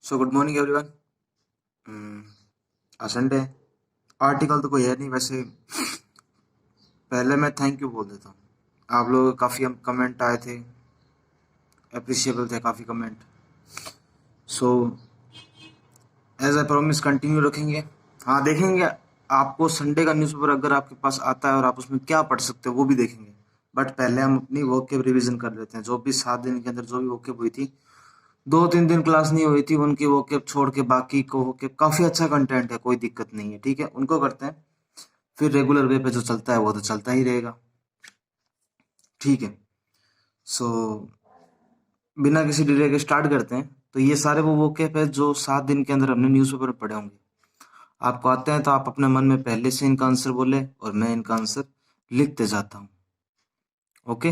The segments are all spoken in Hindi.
So good morning everyone. आज संडे है। आर्टिकल तो कोई है नहीं वैसे। पहले मैं थैंक यू बोल देता हूँ। आप लोगों के काफ़ी कमेंट आए थे, अप्रिशिएबल थे काफ़ी comment. So as I promise continue रखेंगे। हाँ देखेंगे, आपको संडे का न्यूज़पेपर अगर आपके पास आता है और आप उसमें क्या पढ़ सकते हो वो भी देखेंगे। बट पहले हम अपनी वोकेब रिवीजन कर लेते हैं। जो भी 7 दिन के अंदर जो भी वोकेब हुई थी, 2-3 दिन क्लास नहीं हुई थी, उनकी वोकेब छोड़ के बाकी को वोकेब काफ़ी अच्छा कंटेंट है, कोई दिक्कत नहीं है। ठीक है, उनको करते हैं। फिर रेगुलर वे पे जो चलता है वो तो चलता ही रहेगा। ठीक है। सो बिना किसी डिले के स्टार्ट करते हैं। तो ये सारे वो वोकेब है जो 7 दिन के अंदर हमने न्यूज़पेपर में पढ़े होंगे। आपको आते हैं तो आप अपने मन में पहले से इनका आंसर बोले और मैं इनका आंसर लिखते जाता हूँ। ओके,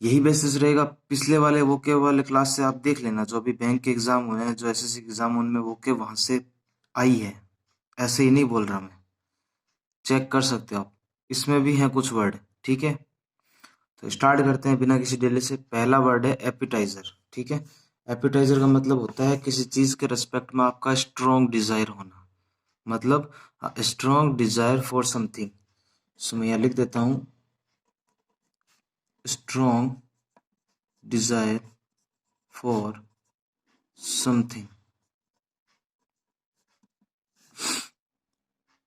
यही बेसिस रहेगा। पिछले वाले वोकेब वाले क्लास से आप देख लेना, जो अभी बैंक के एग्जाम हुए हैं, जो एसएससी के एग्जाम, उनमें वोकेब वहां से आई है। ऐसे ही नहीं बोल रहा मैं, चेक कर सकते हो आप। इसमें भी हैं कुछ वर्ड। ठीक है, तो स्टार्ट करते हैं बिना किसी डिले से। पहला वर्ड है एपिटाइजर। ठीक है, एपिटाइजर का मतलब होता है किसी चीज के रेस्पेक्ट में आपका स्ट्रॉन्ग डिजायर होना, मतलब स्ट्रॉन्ग डिजायर फॉर समथिंग। सो मैं यहाँ लिख देता हूँ strong desire for something.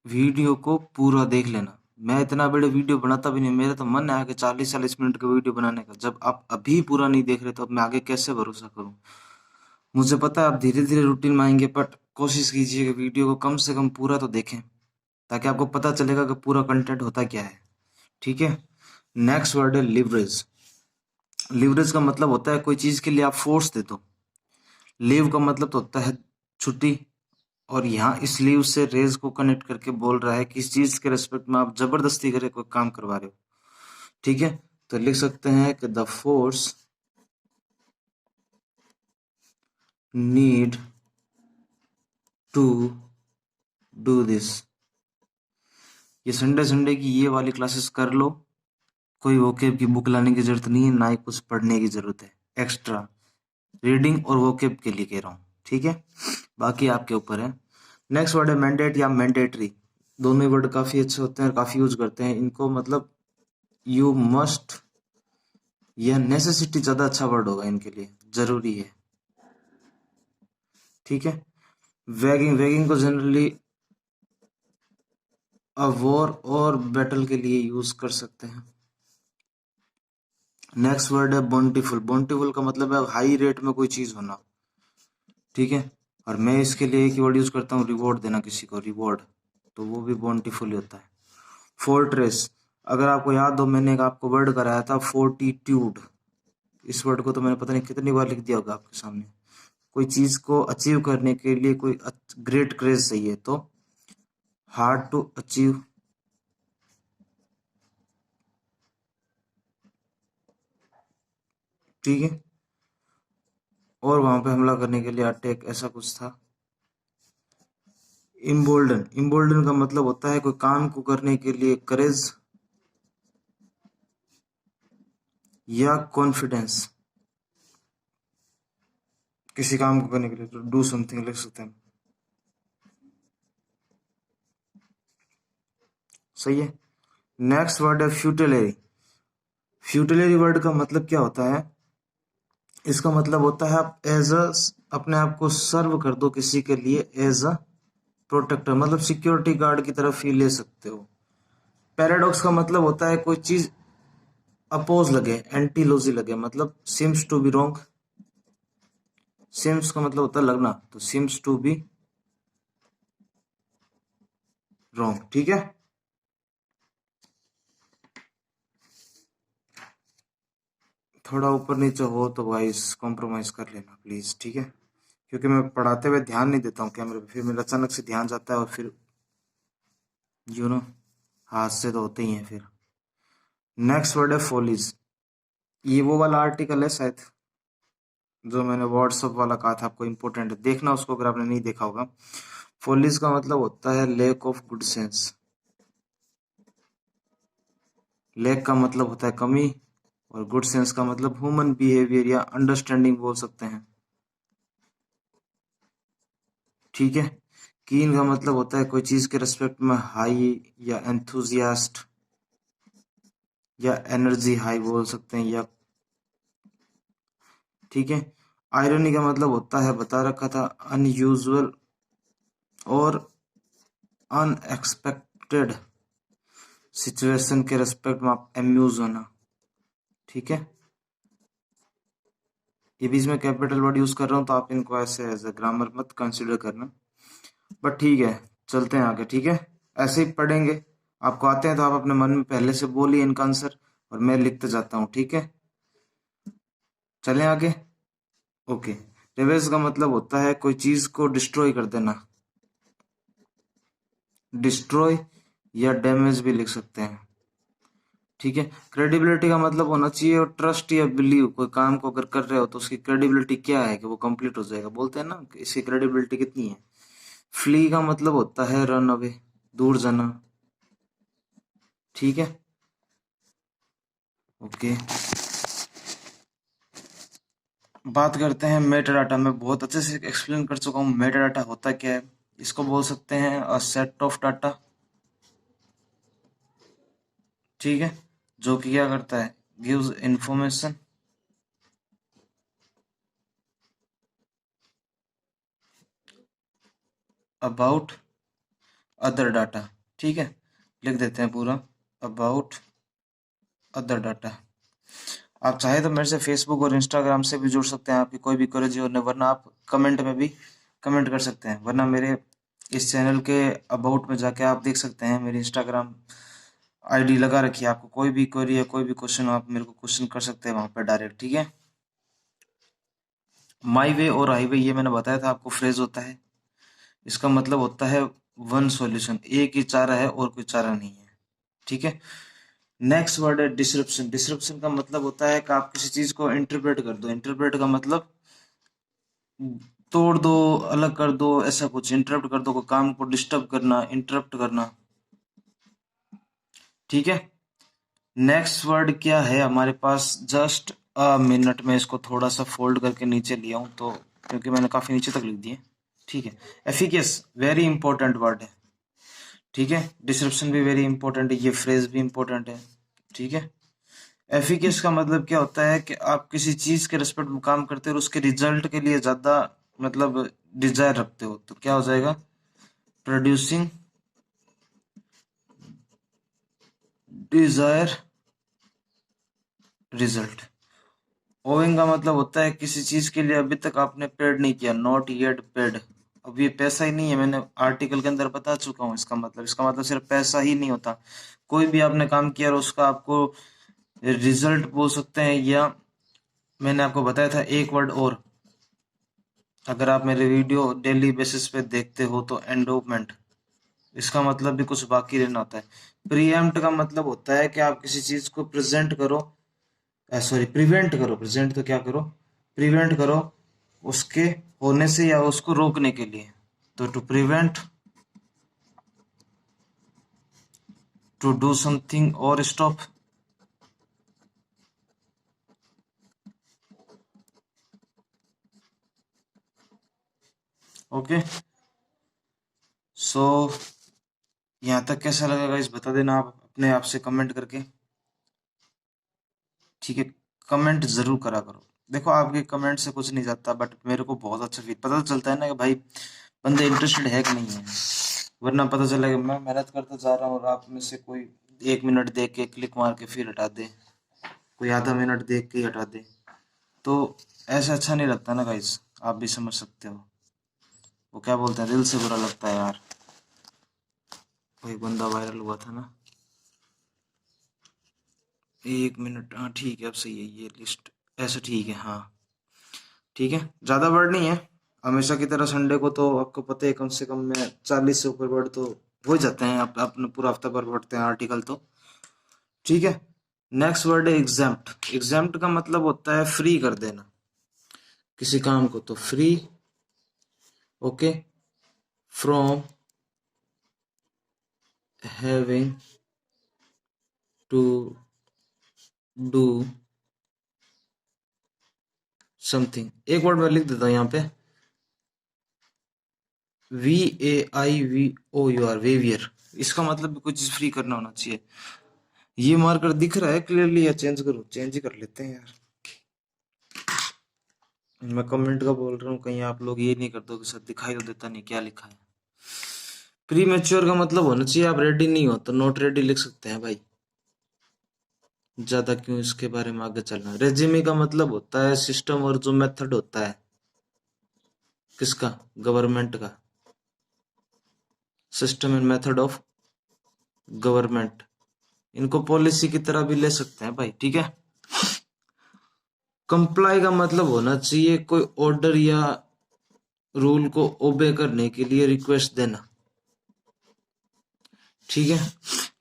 Video को पूरा देख लेना। मैं इतना बड़े वीडियो बनाता भी नहीं, मेरा तो मन है कि 40-40 मिनट का वीडियो बनाने का। जब आप अभी पूरा नहीं देख रहे तो अब मैं आगे कैसे भरोसा करूं। मुझे पता है आप धीरे धीरे रूटीन में आएंगे, बट कोशिश कीजिए कि वीडियो को कम से कम पूरा तो देखें, ताकि आपको पता चलेगा कि पूरा कंटेंट होता क्या है। ठीक है, नेक्स्ट वर्ड है लिवरेज। लिवरेज का मतलब होता है कोई चीज के लिए आप फोर्स दे दो। लीव का मतलब तो होता है छुट्टी, और यहाँ इस लीव से रेज को कनेक्ट करके बोल रहा है कि इस चीज के रेस्पेक्ट में आप जबरदस्ती करे कोई काम करवा रहे हो। ठीक है, तो लिख सकते हैं कि the force need to do this. ये संडे संडे की ये वाली क्लासेस कर लो। कोई वोकेब की बुक लाने की जरूरत नहीं है, ना ही कुछ पढ़ने की जरूरत है एक्स्ट्रा। रीडिंग और वोकेब के लिए कह रहा हूँ। ठीक है, बाकी आपके ऊपर है। नेक्स्ट वर्ड है मैंडेट या मैंडेटरी। दोनों ही वर्ड काफी अच्छे होते हैं और काफी यूज करते हैं इनको। मतलब यू मस्ट या नेसेसिटी ज्यादा अच्छा वर्ड होगा इनके लिए, जरूरी है। ठीक है, वैगिंग, वैगिंग को जनरली वॉर और बैटल के लिए यूज कर सकते हैं। नेक्स्ट वर्ड है बोंटीफुल। बोंटीफुल का मतलब है हाई रेट में कोई चीज होना। ठीक है, और मैं इसके लिए एक ही वर्ड यूज करता हूँ, रिवॉर्ड देना किसी को, रिवॉर्ड, तो वो भी बोंटीफुल ही होता है। फोर्ट्रेस, अगर आपको याद हो मैंने एक आपको वर्ड कराया था फोर्टिट्यूड। इस वर्ड को तो मैंने पता नहीं कितनी बार लिख दिया होगा आपके सामने। कोई चीज को अचीव करने के लिए कोई ग्रेट क्रेज चाहिए, तो हार्ड टू अचीव। ठीक है, और वहां पे हमला करने के लिए अटैक, ऐसा कुछ था। इम्बोल्डन, इम्बोल्डन का मतलब होता है कोई काम को करने के लिए करेज या कॉन्फिडेंस। किसी काम को करने के लिए तो डू समथिंग लिख सकते हैं। सही है। नेक्स्ट वर्ड है फ्यूटिलरी। फ्यूटिलरी वर्ड का मतलब क्या होता है? इसका मतलब होता है आप एज अ, अपने आप को सर्व कर दो किसी के लिए एज अ प्रोटेक्टर, मतलब सिक्योरिटी गार्ड की तरफ ही ले सकते हो। पैराडॉक्स का मतलब होता है कोई चीज अपोज लगे, एंटीलॉजी लगे, मतलब seems to be wrong. Seems का मतलब होता है लगना, तो सिम्स टू बी रॉन्ग। ठीक है, थोड़ा ऊपर नीचे हो तो वाइस कॉम्प्रोमाइज कर लेना प्लीज। ठीक है, क्योंकि मैं पढ़ाते हुए ध्यान नहीं देता हूँ कैमरे पे, फिर मेरा अचानक से ध्यान जाता है और फिर हाथ से तो होते ही हैं फिर। नेक्स्ट वर्ड है फोलीज। ये वो वाला आर्टिकल है शायद जो मैंने व्हाट्सअप वाला कहा था आपको, इंपॉर्टेंट है, देखना उसको अगर आपने नहीं देखा होगा। फोलीज का मतलब होता है lake of good sense. Lake का मतलब होता है कमी, और गुड सेंस का मतलब ह्यूमन बिहेवियर या अंडरस्टैंडिंग बोल सकते हैं। ठीक है। कीन का मतलब होता है कोई चीज के रिस्पेक्ट में हाई या एंथुजियास्ट या एनर्जी हाई बोल सकते हैं या, ठीक है। आयरनी का मतलब होता है, बता रखा था, अनयूजुअल और अनएक्सपेक्टेड सिचुएशन के रिस्पेक्ट में आप अम्यूज होना, ठीक है। ये बीच में कैपिटल वर्ड यूज कर रहा हूँ तो आप इनको ऐसे एज ए ग्रामर मत कंसिडर करना, बट ठीक है। चलते हैं आगे, ठीक है। ऐसे ही पढ़ेंगे, आपको आते हैं तो आप अपने मन में पहले से बोलिए इनका आंसर और मैं लिखते जाता हूँ, ठीक है। चलें आगे। ओके। रिवेंज का मतलब होता है कोई चीज को डिस्ट्रॉय कर देना, डिस्ट्रॉय या डैमेज भी लिख सकते हैं, ठीक है। क्रेडिबिलिटी का मतलब होना चाहिए और ट्रस्ट या बिलीव, कोई काम को अगर कर रहे हो तो उसकी क्रेडिबिलिटी क्या है कि वो कंप्लीट हो जाएगा, बोलते हैं ना कि इसकी क्रेडिबिलिटी कितनी है। फ्ली का मतलब होता है रन अवे, दूर जाना, ठीक है। ओके। बात करते हैं मेटा डाटा। मैं बहुत अच्छे से एक्सप्लेन कर चुका हूँ मेटा डाटा होता क्या है। इसको बोल सकते हैं अ सेट ऑफ डाटा, ठीक है, जो कि क्या करता है, gives information about other data, ठीक है। लिख देते हैं पूरा, अबाउट अदर डाटा। आप चाहे तो मेरे से फेसबुक और इंस्टाग्राम से भी जुड़ सकते हैं, आपकी कोई भी क्वेरी हो, वरना आप कमेंट में भी कमेंट कर सकते हैं, वरना मेरे इस चैनल के अबाउट में जाके आप देख सकते हैं, मेरी इंस्टाग्राम आईडी लगा रखी है। आपको कोई भी क्वेरी है, कोई भी क्वेश्चन हो, आप मेरे को क्वेश्चन कर सकते हैं वहां पर डायरेक्ट, ठीक है। माई वे और हाईवे, ये मैंने बताया था आपको, फ्रेज होता है। इसका मतलब होता है वन सॉल्यूशन, एक ही चारा है और कोई चारा नहीं है, ठीक है। नेक्स्ट वर्ड है डिसरप्शन। डिसरप्शन का मतलब होता है कि आप किसी चीज को इंटरप्रेट कर दो। इंटरप्रेट का मतलब तोड़ दो, अलग कर दो, ऐसा कुछ। इंटरप्ट कर दो, कोई काम को डिस्टर्ब करना, इंटरप्ट करना, ठीक है। नेक्स्ट वर्ड क्या है हमारे पास, जस्ट अ मिनट में इसको थोड़ा सा फोल्ड करके नीचे लिया हूं तो, क्योंकि मैंने काफी नीचे तक लिख दिए, ठीक है। एफिकेस, वेरी इंपॉर्टेंट वर्ड है, ठीक है। डिस्क्रिप्शन भी वेरी इंपॉर्टेंट है, ये फ्रेज भी इंपॉर्टेंट है, ठीक है। एफिकेस का मतलब क्या होता है कि आप किसी चीज के रिस्पेक्ट में काम करते हो और उसके रिजल्ट के लिए ज्यादा मतलब डिजायर रखते हो, तो क्या हो जाएगा, प्रोड्यूसिंग डिजायर रिजल्ट। ओविंग का मतलब होता है किसी चीज के लिए अभी तक आपने पेड नहीं किया, नॉट येट पेड। अब ये पैसा ही नहीं है, मैंने आर्टिकल के अंदर बता चुका हूँ इसका मतलब सिर्फ पैसा ही नहीं होता। कोई भी आपने काम किया और उसका आपको रिजल्ट बोल सकते हैं, या मैंने आपको बताया था एक वर्ड और, अगर आप मेरे वीडियो डेली बेसिस पे देखते हो तो, एंडोमेंट। इसका मतलब भी कुछ बाकी रहना होता है। प्रीएम्प्ट का मतलब होता है कि आप किसी चीज को प्रेजेंट करो, सॉरी प्रिवेंट करो, प्रेजेंट तो क्या करो, प्रिवेंट करो उसके होने से या उसको रोकने के लिए, तो to prevent, to do something और स्टॉप। ओके। सो यहाँ तक कैसा लगेगा इस बता देना आप अपने आप से कमेंट करके, ठीक है। कमेंट जरूर करा करो, देखो आपके कमेंट से कुछ नहीं जाता, बट मेरे को बहुत अच्छा फील पता चलता है ना कि भाई बंदे इंटरेस्टेड है कि नहीं है। वरना पता चलेगा मैं मेहनत करते जा रहा हूँ और आप में से कोई 1 मिनट देख के क्लिक मार के फिर हटा दे, कोई आधा मिनट देख के ही हटा दे, तो ऐसा अच्छा नहीं लगता ना गाइस, आप भी समझ सकते हो। वो क्या बोलते हैं, दिल से बुरा लगता है यार। कोई बंदा वायरल हुआ था ना, 1 मिनट, हाँ ठीक है अब सही है ये लिस्ट, ऐसा ठीक है, हाँ ठीक है। ज्यादा वर्ड नहीं है, हमेशा की तरह संडे को तो आपको पता है कम से कम मैं 40 से ऊपर वर्ड तो हो ही जाते हैं, आप अपने पूरा हफ्ता भर पढ़ते हैं आर्टिकल तो, ठीक है। नेक्स्ट वर्ड है एग्जाम्प्ट। एग्जाम्प्ट का मतलब होता है फ्री कर देना किसी काम को, तो free, okay, from having to do something. एक वर्ड मैं लिख देता हूँ यहाँ पे, VAIVOUR, वेवियर। इसका मतलब भी कोई चीज फ्री करना होना चाहिए। ये मार्कर दिख रहा है क्लियरली या चेंज करो? चेंज ही कर लेते हैं यार। मैं कमेंट का बोल रहा हूँ, कहीं आप लोग ये नहीं कर दो कि सर दिखाई तो देता नहीं क्या लिखा है। प्री मैच्योर का मतलब होना चाहिए आप रेडी नहीं हो तो नॉट रेडी लिख सकते हैं भाई। ज्यादा क्यों इसके बारे में आगे चलना। रेजिमी का मतलब होता है सिस्टम और जो मेथड होता है किसका, गवर्नमेंट का। System and method of government, इनको पॉलिसी की तरह भी ले सकते हैं भाई, ठीक है। कंप्लाई का मतलब होना चाहिए कोई ऑर्डर या रूल को ओबे करने के लिए रिक्वेस्ट देना, ठीक है।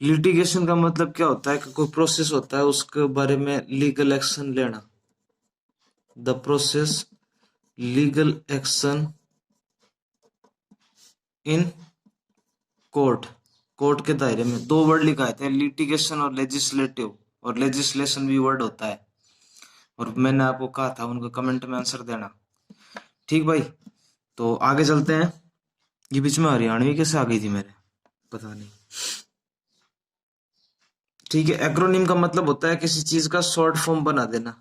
लिटिगेशन का मतलब क्या होता है कि कोई प्रोसेस होता है उसके बारे में लीगल एक्शन लेना। The process legal action in court, court के दायरे में। दो वर्ड लिखा है लिटिगेशन और लेजिस्लेटिव, और लेजिस्लेशन भी वर्ड होता है, और मैंने आपको कहा था उनको कमेंट में आंसर देना, ठीक भाई। तो आगे चलते हैं। ये बीच में हरियाणवी कैसे आ गई थी मेरे, पता नहीं, ठीक है। एक्रोनिम का मतलब होता है किसी चीज का शॉर्ट फॉर्म बना देना,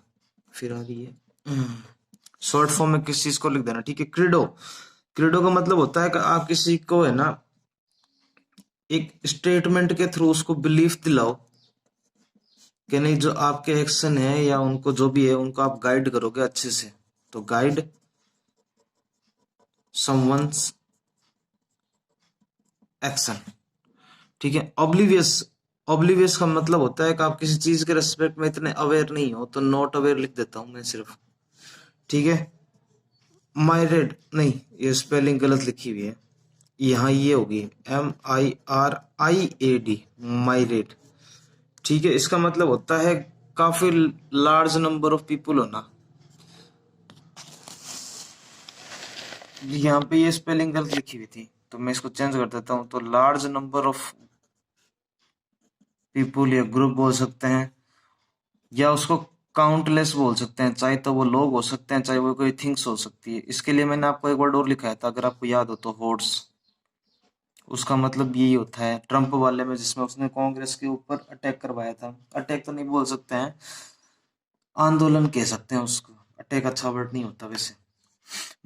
फिर आ रही है शॉर्ट फॉर्म में किसी चीज को लिख देना, ठीक है। क्रीडो, क्रीडो का मतलब होता है कि आप किसी को है ना एक स्टेटमेंट के थ्रू उसको बिलीफ दिलाओ कि नहीं जो आपके एक्शन है या उनको जो भी है उनको आप गाइड करोगे अच्छे से, तो गाइड समवंस एक्शन, ठीक है। ऑब्लिवियस, ऑब्लिवियस का मतलब होता है कि आप किसी चीज के रेस्पेक्ट में इतने अवेयर नहीं हो, तो नॉट अवेयर लिख देता हूं मैं सिर्फ, ठीक है। माइरेड नहीं, ये स्पेलिंग गलत लिखी हुई है, यहाँ ये होगी MIRIAD, माइरेड, ठीक है। इसका मतलब होता है काफी लार्ज नंबर ऑफ पीपुल होना। यहाँ पे ये स्पेलिंग गलत लिखी हुई थी तो मैं इसको चेंज कर देता हूँ, तो लार्ज नंबर ऑफ पीपुल या ग्रुप बोल सकते हैं, या उसको काउंटलेस बोल सकते हैं, चाहे तो वो लोग हो सकते हैं चाहे वो कोई थिंग्स हो सकती है। इसके लिए मैंने आपको एक वर्ड और लिखाया था अगर आपको याद हो तो, होर्ड्स। उसका मतलब यही होता है ट्रम्प वाले में जिसमें उसने कांग्रेस के ऊपर अटैक करवाया था, अटैक तो नहीं बोल सकते हैं, आंदोलन कह सकते हैं उसको, अटैक अच्छा वर्ड नहीं होता वैसे।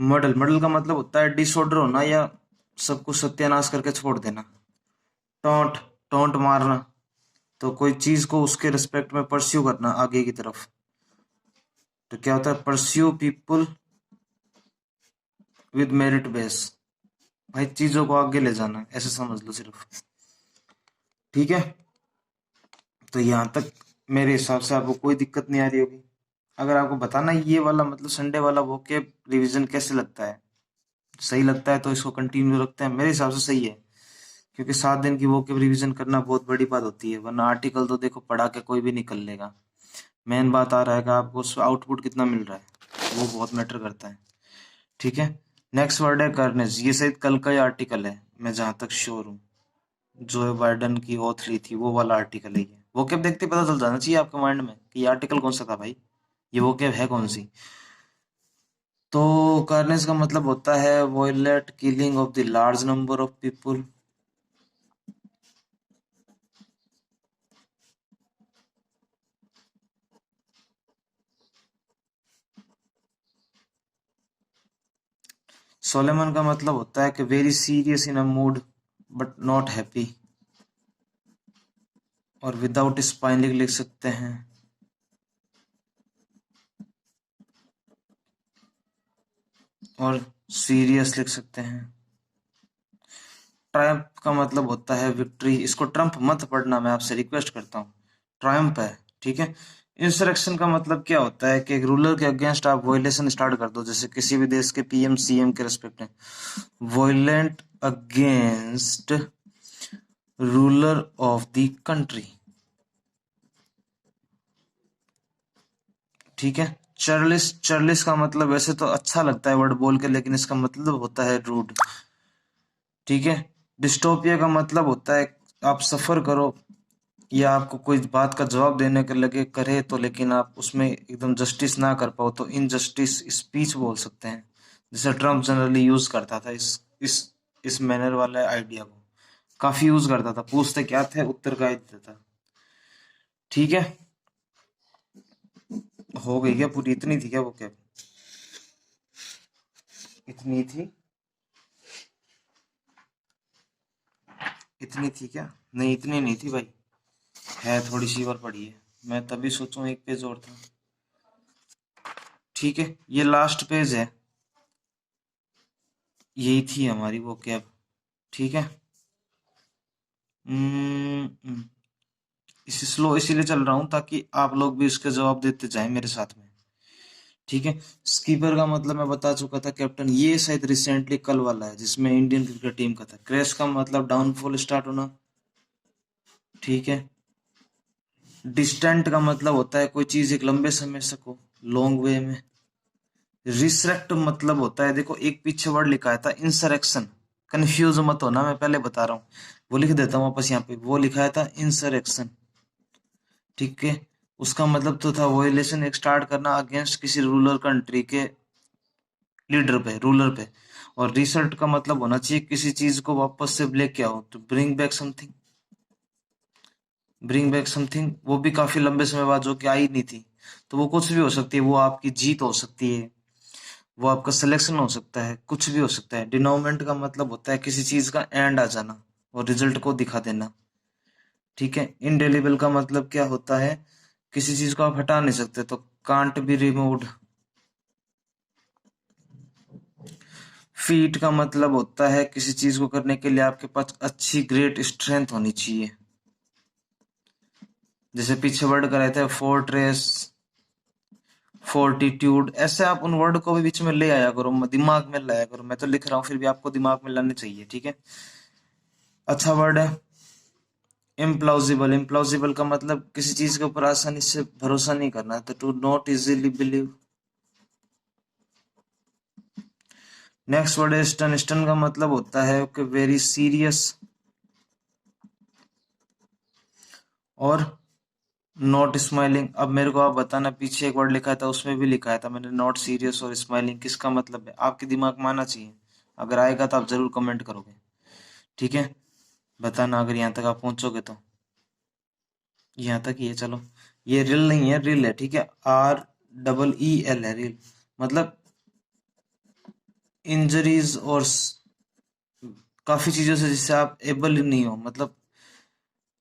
मॉडल, मॉडल का मतलब होता है डिसऑर्डर होना या सब कुछ सत्यानाश करके छोड़ देना। टॉन्ट, टॉन्ट मारना, तो कोई चीज को उसके रिस्पेक्ट में परस्यू करना आगे की तरफ, तो क्या होता है pursue people with merit base, भाई चीजों को आगे ले जाना ऐसे समझ लो सिर्फ, ठीक है। तो यहाँ तक मेरे हिसाब से आपको कोई दिक्कत नहीं आ रही होगी। अगर आपको बताना ये वाला मतलब संडे वाला वोकेब रिवीजन कैसे लगता है, सही लगता है तो इसको कंटिन्यू रखते हैं, मेरे हिसाब से सही है, क्योंकि 7 दिन की वोकेब रिवीजन करना बहुत बड़ी बात होती है, वरना आर्टिकल तो देखो पढ़ा के कोई भी निकल लेगा। मेन बात आ रहा है कि आपको उस आउटपुट कितना मिल रहा है, वो बहुत मैटर करता है, ठीक है। नेक्स्ट वर्ड है कर्नेज, ये शायद कल का ही आर्टिकल है मैं जहां तक श्योर हूँ, जो बाइडन की ऑथ ली थी वो वाला आर्टिकल है ये। वोकेब देखते ही पता चल जाना चाहिए आपके माइंड में कि ये आर्टिकल कौन सा था भाई, ये वोकेब है कौन सी। तो कार्नेज का मतलब होता है violent killing of the large number of people. Solemn का मतलब होता है कि very serious in a mood but not happy, और विदाउट स्पाइनिंग लिख सकते हैं, और सीरियस लिख सकते हैं। ट्रायम्फ का मतलब होता है विक्ट्री, इसको ट्रम्प मत पढ़ना मैं आपसे रिक्वेस्ट करता हूँ, ट्रायम्फ है, ठीक है। इंसरेक्शन का मतलब क्या होता है कि एक रूलर के अगेंस्ट आप वॉयलेशन स्टार्ट कर दो, जैसे किसी भी देश के PM CM के रिस्पेक्ट में, violent against ruler of the country, ठीक है। चर्लिस, चर्लिस का मतलब वैसे तो अच्छा लगता है वर्ड बोल के, लेकिन इसका मतलब होता है रूड, ठीक है। डिस्टोपिया का मतलब होता है आप सफर करो या आपको कोई बात का जवाब देने के लगे करे तो, लेकिन आप उसमें एकदम जस्टिस ना कर पाओ, तो इनजस्टिस स्पीच बोल सकते हैं, जैसे ट्रम्प जनरली यूज करता था इस इस मैनर वाले आइडिया को काफी यूज करता था। पूछते क्या थे, उत्तर का ही देता था। ठीक है, हो गई क्या पूरी? इतनी थी क्या वो कैब? इतनी थी? इतनी थी क्या? नहीं, इतनी नहीं थी भाई, है थोड़ी सी और पड़ी है। मैं तभी सोचूं एक पेज और था। ठीक है, ये लास्ट पेज है, यही थी हमारी वो कैब। ठीक है। हम्म, इसे स्लो इसीलिए चल रहा हूँ ताकि आप लोग भी इसके जवाब देते जाएं मेरे साथ में। ठीक है। स्कीपर का मतलब मैं बता चुका था, कैप्टन। ये शायद रिसेंटली कल वाला है जिसमें इंडियन क्रिकेट टीम का था। क्रैश का मतलब डाउनफॉल, स्टार्ट होना। ठीक है। डिस्टेंट का मतलब होता है कोई चीज एक लंबे समय से को लॉन्ग वे में। रिसरेक्ट मतलब होता है, देखो एक पीछे वर्ड लिखा था इंसरेक्शन, कंफ्यूज मत होना, मैं पहले बता रहा हूँ। वो लिख देता हूँ वापस, यहाँ पे वो लिखा था इंसरेक्शन। ठीक है। उसका मतलब तो था वॉयलेशन, एक स्टार्ट करना अगेंस्ट किसी रूलर कंट्री के लीडर पे, रूलर पे। और रिसल्ट का मतलब होना चाहिए किसी चीज को वापस से लेके आओ, तो bring back something. Bring back something वो भी काफी लंबे समय बाद जो कि आई नहीं थी। तो वो कुछ भी हो सकती है, वो आपकी जीत हो सकती है, वो आपका सिलेक्शन हो सकता है, कुछ भी हो सकता है। डिनोमेंट का मतलब होता है किसी चीज का एंड आ जाना और रिजल्ट को दिखा देना। ठीक है। इनडेलिबल का मतलब क्या होता है? किसी चीज को आप हटा नहीं सकते, तो कांट बी रिमूव्ड। फीट का मतलब होता है किसी चीज को करने के लिए आपके पास अच्छी ग्रेट स्ट्रेंथ होनी चाहिए। जैसे पीछे वर्ड का रहता है फोर्ट्रेस, फोर्टिट्यूड, ऐसे आप उन वर्ड को भी बीच में ले आया करो, दिमाग में लाया करो। मैं तो लिख रहा हूँ फिर भी आपको दिमाग में लाने चाहिए। ठीक है। अच्छा वर्ड है इम्प्लॉजिबल। इम्प्लॉजिबल का मतलब किसी चीज के ऊपर आसानी से भरोसा नहीं करना, तो to not easily believe. Next word है स्टन। स्टन का मतलब होता है कि वेरी सीरियस और नॉट स्माइलिंग। अब मेरे को आप बताना, पीछे एक वर्ड लिखा था उसमें भी लिखा था मैंने नॉट सीरियस और स्माइलिंग, किसका मतलब है? आपके दिमाग में आना चाहिए। अगर आएगा तो आप जरूर कमेंट करोगे। ठीक है। बताना अगर यहाँ तक आप पहुंचोगे तो। यहाँ तक ही है, चलो। ये रिल नहीं है, रिल है। ठीक है। REEL है, रिल। मतलब इंजरीज और काफी चीजों से जिससे आप एबल ही नहीं हो, मतलब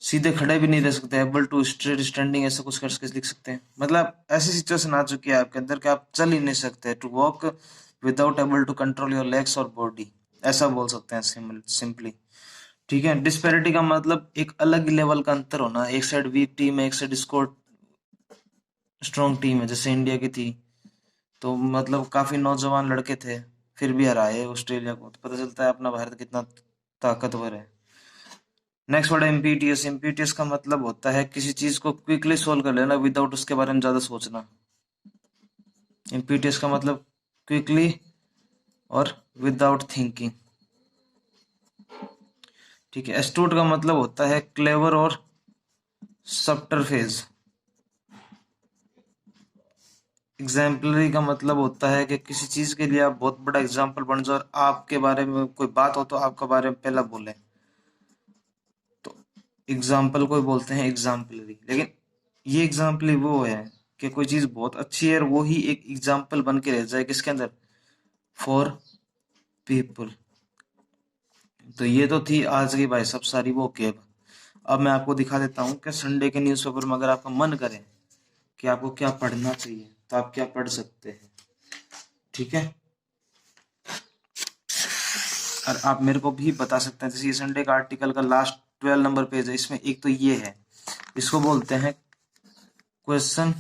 सीधे खड़े भी नहीं रह सकते, एबल टू स्ट्रेट स्टैंडिंग, ऐसा कुछ करके लिख सकते हैं। मतलब ऐसी सिचुएशन आ चुकी है आपके अंदर कि आप चल ही नहीं सकते, to walk without able to control your legs और बॉडी, ऐसा बोल सकते हैं सिंपली। ठीक है। डिस्पैरिटी का मतलब एक अलग लेवल का अंतर होना, एक साइड वीक टीम है, एक साइड स्कोर स्ट्रॉन्ग टीम है, जैसे इंडिया की थी। तो मतलब काफी नौजवान लड़के थे, फिर भी हराए ऑस्ट्रेलिया को, तो पता चलता है अपना भारत कितना ताकतवर है। नेक्स्ट वर्ड है इम्पीटियस। इम्पीटियस का मतलब होता है किसी चीज को क्विकली सोल्व कर लेना विदाउट उसके बारे में ज्यादा सोचना। इम्पीटियस का मतलब क्विकली और विदाउट थिंकिंग। ठीक है। एस्टूट का मतलब होता है क्लेवर और सब्टरफेज। एग्जाम्पलरी का मतलब होता है कि किसी चीज के लिए आप बहुत बड़ा एग्जाम्पल बन जाओ और आपके बारे में कोई बात हो तो आपके बारे में पहला बोले, तो एग्जाम्पल को बोलते हैं एग्जाम्पलरी। लेकिन ये एग्जाम्पल वो है कि कोई चीज बहुत अच्छी है और वो ही एक एग्जाम्पल बन के रह जाए किसके अंदर, फॉर पीपल। तो ये तो थी आज की भाई सब सारी वो केब। अब मैं आपको दिखा देता हूँ कि संडे के न्यूज़पेपर में अगर आपका मन करे कि आपको क्या पढ़ना चाहिए तो आप क्या पढ़ सकते हैं। ठीक है। और आप मेरे को भी बता सकते हैं, जैसे ये संडे का आर्टिकल का लास्ट 12 नंबर पेज है, इसमें एक तो ये है, इसको बोलते हैं क्वेश्चन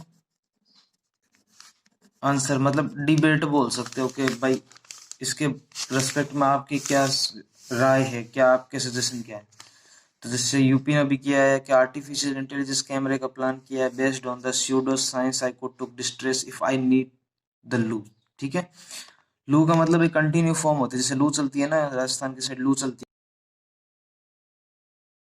आंसर, मतलब डिबेट बोल सकते हो कि भाई इसके रेस्पेक्ट में आपकी क्या राय है, क्या आपके सजेशन क्या है। तो जैसे यूपी ने भी किया है कि आर्टिफिशियल इंटेलिजेंस कैमरे का प्लान किया है based on the pseudo science I could took distress if I need the लू। ठीक है। लू का मतलब एक कंटिन्यू फॉर्म होती है, जैसे लू चलती है ना, राजस्थान की साइड लू चलती है।